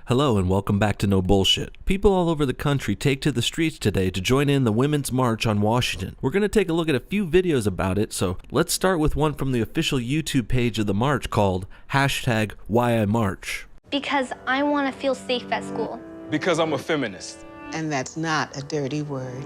Hello and welcome back to No Bullshit. People all over the country take to the streets today to join in the Women's March on Washington. We're going to take a look at a few videos about it, so let's start with one from the official YouTube page of the march called #WhyIMarch. Because I want to feel safe at school. Because I'm a feminist. And that's not a dirty word.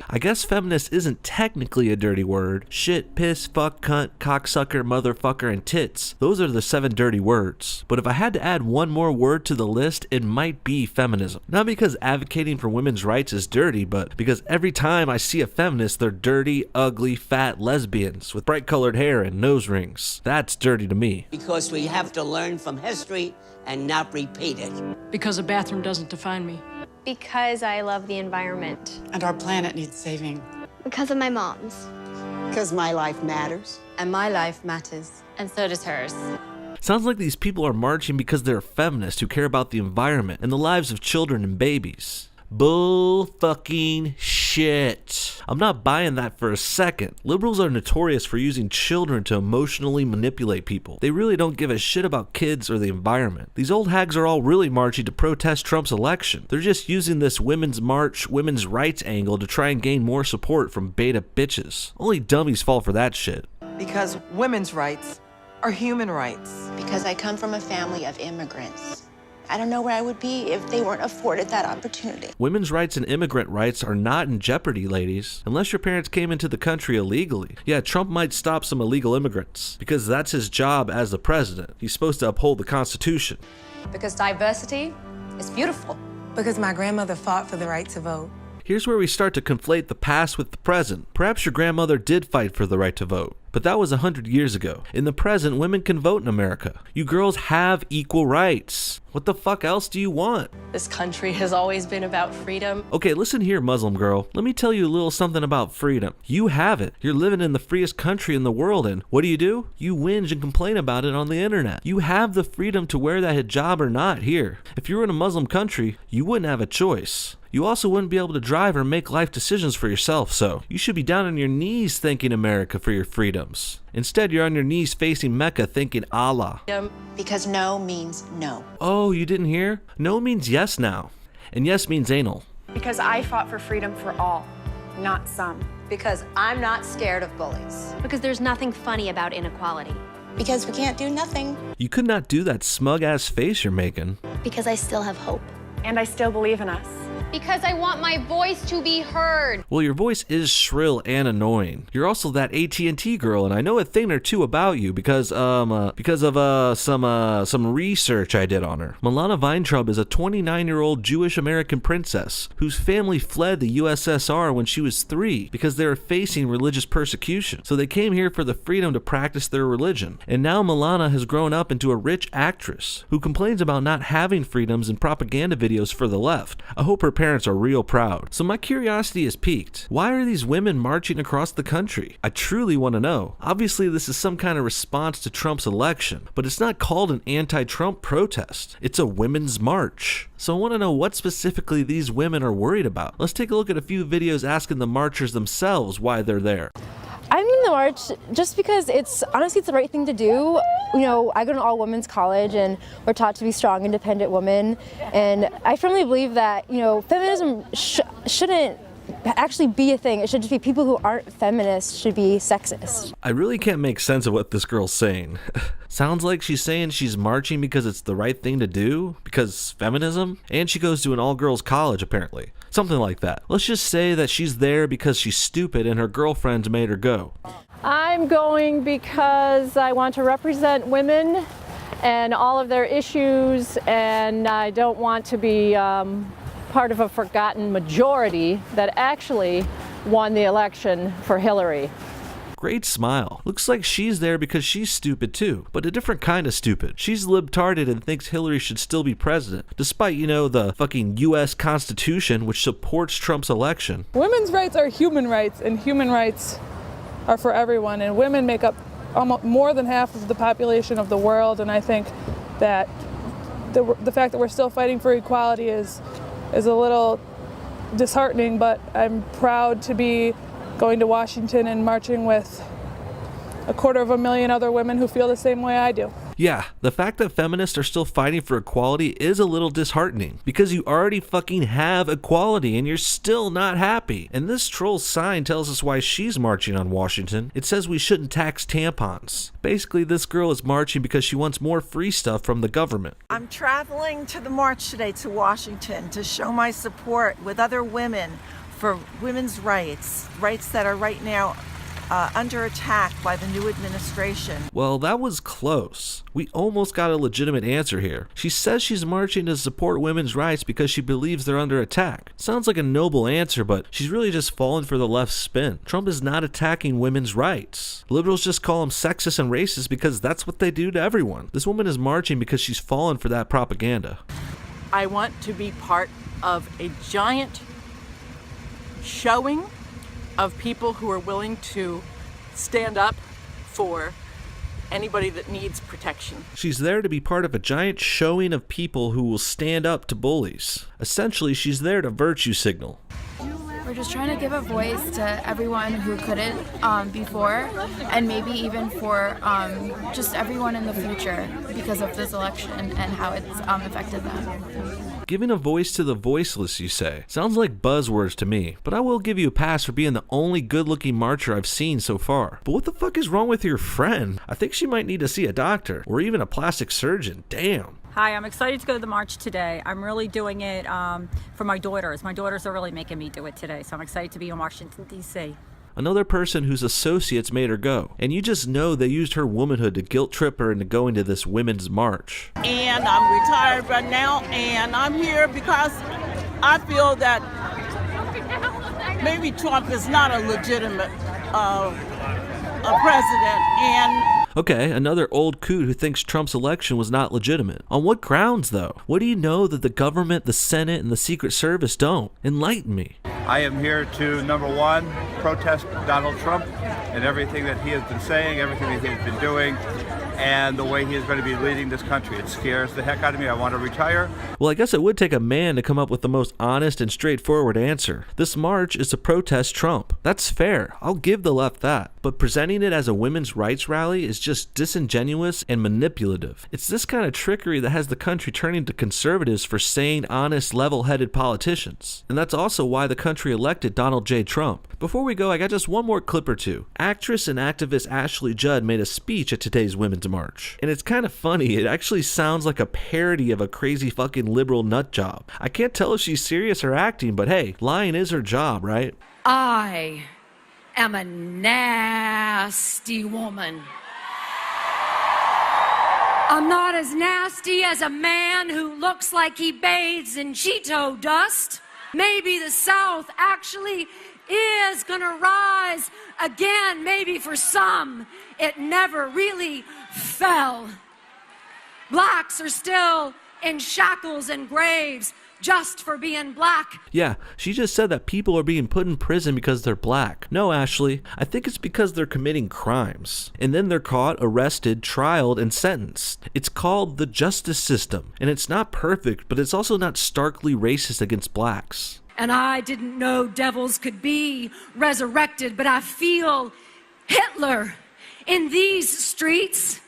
I guess feminist isn't technically a dirty word. Shit, piss, fuck, cunt, cocksucker, motherfucker, and tits. Those are the 7 dirty words. But if I had to add one more word to the list, it might be feminism. Not because advocating for women's rights is dirty, but because every time I see a feminist, they're dirty, ugly, fat lesbians with bright colored hair and nose rings. That's dirty to me. Because we have to learn from history and not repeat it. Because a bathroom doesn't define me. Because I love the environment. And our planet needs saving. Because of my mom's. Because my life matters. And my life matters. And so does hers. Sounds like these people are marching because they're feminists who care about the environment and the lives of children and babies. Bull fucking shit. I'm not buying that for a second. Liberals are notorious for using children to emotionally manipulate people. They really don't give a shit about kids or the environment. These old hags are all really marching to protest Trump's election. They're just using this women's march, women's rights angle to try and gain more support from beta bitches. Only dummies fall for that shit. Because women's rights are human rights. Because I come from a family of immigrants. I don't know where I would be if they weren't afforded that opportunity. Women's rights and immigrant rights are not in jeopardy, ladies. Unless your parents came into the country illegally. Yeah, Trump might stop some illegal immigrants, because that's his job as the president. He's supposed to uphold the Constitution. Because diversity is beautiful. Because my grandmother fought for the right to vote. Here's where we start to conflate the past with the present. Perhaps your grandmother did fight for the right to vote, but that was 100 years ago. In the present, women can vote in America. You girls have equal rights. What the fuck else do you want? This country has always been about freedom. Okay, listen here, Muslim girl. Let me tell you a little something about freedom. You have it. You're living in the freest country in the world, and what do? You whinge and complain about it on the internet. You have the freedom to wear that hijab or not here. If you were in a Muslim country, you wouldn't have a choice. You also wouldn't be able to drive or make life decisions for yourself, so you should be down on your knees thanking America for your freedoms. Instead, you're on your knees facing Mecca thanking Allah. Because no means no. Oh, you didn't hear? No means yes now. And yes means anal. Because I fought for freedom for all, not some. Because I'm not scared of bullies. Because there's nothing funny about inequality. Because we can't do nothing. You could not do that smug-ass face you're making. Because I still have hope. And I still believe in us. Because I want my voice to be heard. Well, your voice is shrill and annoying. You're also that AT&T girl, and I know a thing or two about you because of some research I did on her. Milana Weintraub is a 29-year-old Jewish American princess whose family fled the USSR when she was 3 because they were facing religious persecution. So they came here for the freedom to practice their religion. And now Milana has grown up into a rich actress who complains about not having freedoms in propaganda videos for the left. I hope her parents are real proud. So my curiosity is piqued. Why are these women marching across the country? I truly want to know. Obviously, this is some kind of response to Trump's election, but it's not called an anti-Trump protest. It's a women's march. So I want to know what specifically these women are worried about. Let's take a look at a few videos asking the marchers themselves why they're there. I'm in the march just because it's honestly the right thing to do. You know, I go to an all-women's college and we're taught to be strong, independent women. And I firmly believe that, you know, feminism shouldn't actually be a thing. It should just be people who aren't feminists should be sexist. I really can't make sense of what this girl's saying. Sounds like she's saying she's marching because it's the right thing to do, because feminism, and she goes to an all-girls college apparently. Something like that. Let's just say that she's there because she's stupid and her girlfriends made her go. I'm going because I want to represent women and all of their issues, and I don't want to be part of a forgotten majority that actually won the election for Hillary. Great smile. Looks like she's there because she's stupid too, but a different kind of stupid. She's libtarded and thinks Hillary should still be president, despite, you know, the fucking US Constitution which supports Trump's election. Women's rights are human rights, and human rights are for everyone, and women make up almost more than half of the population of the world, and I think that the fact that we're still fighting for equality is a little disheartening, but I'm proud to be going to Washington and marching with 250,000 other women who feel the same way I do. Yeah, the fact that feminists are still fighting for equality is a little disheartening, because you already fucking have equality and you're still not happy. And this troll sign tells us why she's marching on Washington. It says we shouldn't tax tampons. Basically, this girl is marching because she wants more free stuff from the government. I'm traveling to the march today to Washington to show my support with other women for women's rights that are right now under attack by the new administration. Well, that was close. We almost got a legitimate answer here. She says she's marching to support women's rights because she believes they're under attack. Sounds like a noble answer, but she's really just falling for the left's spin. Trump is not attacking women's rights. Liberals just call him sexist and racist because that's what they do to everyone. This woman is marching because she's fallen for that propaganda. I want to be part of a giant showing of people who are willing to stand up for anybody that needs protection. She's there to be part of a giant showing of people who will stand up to bullies. Essentially, she's there to virtue signal. We're just trying to give a voice to everyone who couldn't before, and maybe even for just everyone in the future because of this election and how it's affected them. Giving a voice to the voiceless, you say? Sounds like buzzwords to me, but I will give you a pass for being the only good-looking marcher I've seen so far. But what the fuck is wrong with your friend? I think she might need to see a doctor, or even a plastic surgeon. Damn. Hi, I'm excited to go to the march today. I'm really doing it for my daughters. My daughters are really making me do it today, so I'm excited to be in Washington, D.C. Another person whose associates made her go, and you just know they used her womanhood to guilt trip her into going to this women's march. And I'm retired right now, and I'm here because I feel that maybe Trump is not a legitimate president, and Okay, another old coot who thinks Trump's election was not legitimate. On what grounds, though? What do you know that the government, the Senate, and the Secret Service don't? Enlighten me. I am here to, number one, protest Donald Trump and everything that he has been saying, everything that he has been doing, and the way he is going to be leading this country. It scares the heck out of me. I want to retire. Well, I guess it would take a man to come up with the most honest and straightforward answer. This march is to protest Trump. That's fair. I'll give the left that. But presenting it as a women's rights rally is just disingenuous and manipulative. It's this kind of trickery that has the country turning to conservatives for sane, honest, level-headed politicians. And that's also why the country elected Donald J. Trump. Before we go, I got just one more clip or two. Actress and activist Ashley Judd made a speech at today's Women's March. And it's kind of funny. It actually sounds like a parody of a crazy fucking liberal nut job. I can't tell if she's serious or acting, but hey, lying is her job, right? I am a nasty woman. I'm not as nasty as a man who looks like he bathes in Cheeto dust. Maybe the South actually is gonna rise again. Maybe for some, it never really fell. Blacks are still in shackles and graves just for being black. Yeah, she just said that people are being put in prison because they're black. No, Ashley, I think it's because they're committing crimes. And then they're caught, arrested, trialed, and sentenced. It's called the justice system. And it's not perfect, but it's also not starkly racist against blacks. And I didn't know devils could be resurrected, but I feel Hitler in these streets.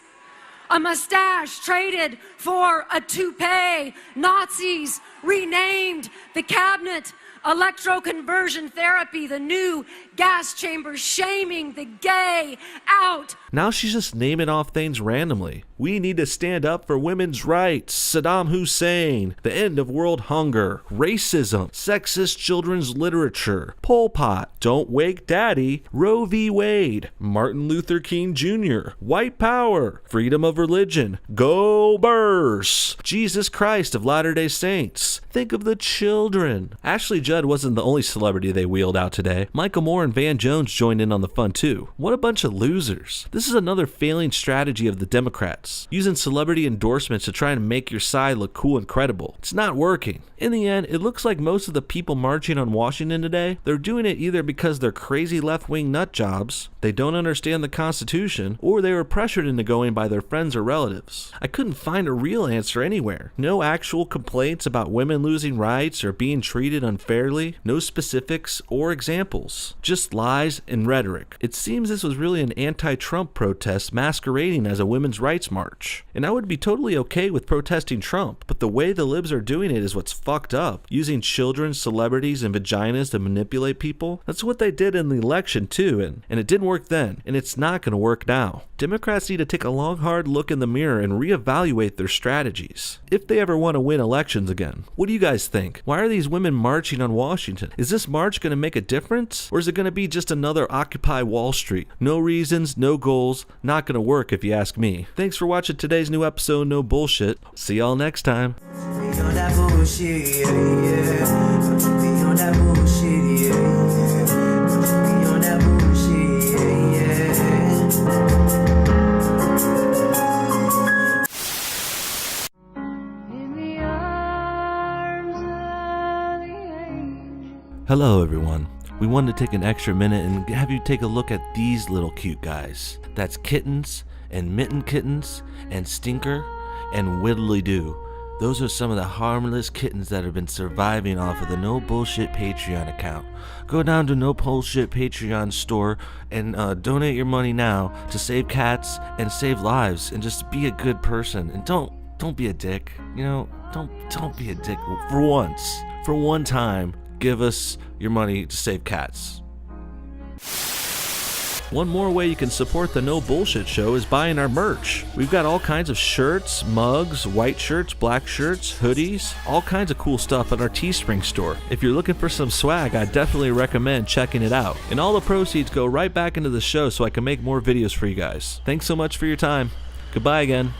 A mustache traded for a toupee. Nazis renamed the cabinet. Electroconversion therapy, the new gas chamber, shaming the gay out. Now she's just naming off things randomly. We need to stand up for women's rights, Saddam Hussein, the end of world hunger, racism, sexist children's literature, Pol Pot, Don't Wake Daddy, Roe v. Wade, Martin Luther King Jr., white power, freedom of religion, go Burrs, Jesus Christ of Latter-day Saints. Think of the children. Ashley Judd wasn't the only celebrity they wheeled out today. Michael Moore and Van Jones joined in on the fun too. What a bunch of losers. This is another failing strategy of the Democrats, using celebrity endorsements to try and make your side look cool and credible. It's not working. In the end, it looks like most of the people marching on Washington today, they're doing it either because they're crazy left-wing nut jobs, they don't understand the Constitution, or they were pressured into going by their friends or relatives. I couldn't find a real answer anywhere. No actual complaints about women losing rights or being treated unfairly. No specifics or examples, just lies and rhetoric. It seems this was really an anti-Trump protest masquerading as a women's rights march. And I would be totally okay with protesting Trump, but the way the libs are doing it is what's fucked up. Using children, celebrities, and vaginas to manipulate people. That's what they did in the election too, and it didn't work then, and it's not going to work now. Democrats need to take a long, hard look in the mirror and reevaluate their strategies if they ever want to win elections again. What do you guys think? Why are these women marching on Washington? Is this march going to make a difference? Or is it going to be just another Occupy Wall Street? No reasons, no goals, not going to work if you ask me. Thanks for watching today's new episode, No Bullshit. See y'all next time. Hello everyone. We wanted to take an extra minute and have you take a look at these little cute guys. That's Kittens and Mitten Kittens and Stinker and Whittly Doo. Those are some of the harmless kittens that have been surviving off of the No Bullshit Patreon account. Go down to No Bullshit Patreon store and donate your money now to save cats and save lives and just be a good person and don't be a dick. You know, don't be a dick for once. For one time, give us your money to save cats. One more way you can support the No Bullshit Show is buying our merch. We've got all kinds of shirts, mugs, white shirts, black shirts, hoodies, all kinds of cool stuff at our Teespring store. If you're looking for some swag, I definitely recommend checking it out. And all the proceeds go right back into the show so I can make more videos for you guys. Thanks so much for your time. Goodbye again.